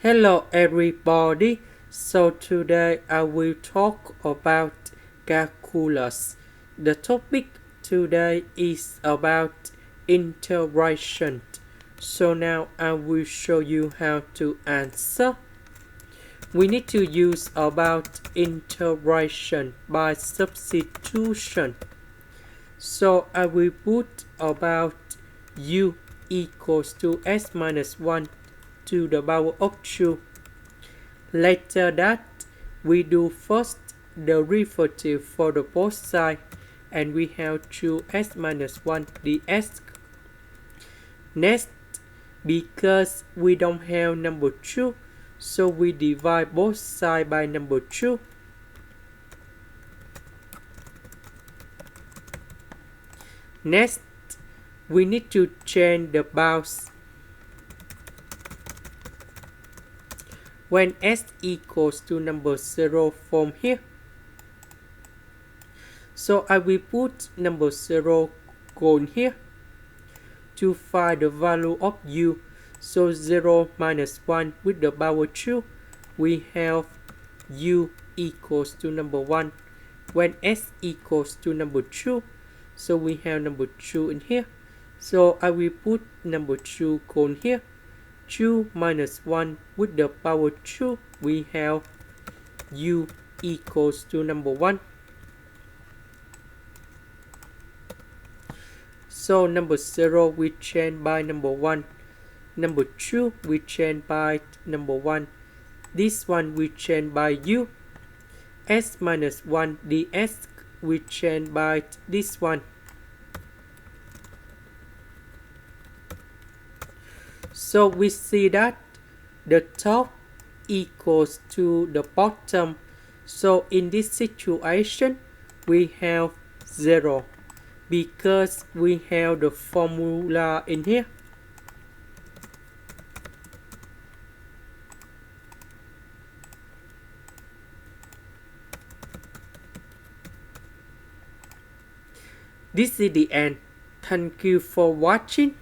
Hello everybody. So today I will talk about calculus. The topic today is about integration. So now I will show you how to answer. We need to use about integration by substitution. So I will put about u equals to s minus 1 to the power of 2. Later that, we do first the derivative for the both sides, and we have 2s minus 1 ds. Next, because we don't have number 2, so we divide both sides by number 2. Next, we need to change the bounds. When s equals to number 0 from here, so I will put number 0 going here to find the value of u. So 0 minus 1 with the power 2, we have u equals to number 1. When s equals to number 2, so we have number 2 in here. So I will put number 2 going here. 2 minus 1 with the power 2, we have u equals to number 1. So number 0 we change by number 1. Number 2 we change by number 1. This one we change by u. S minus 1 ds we change by this one. So we see that the top equals to the bottom. So in this situation, we have 0 because we have the formula in here. This is the end. Thank you for watching.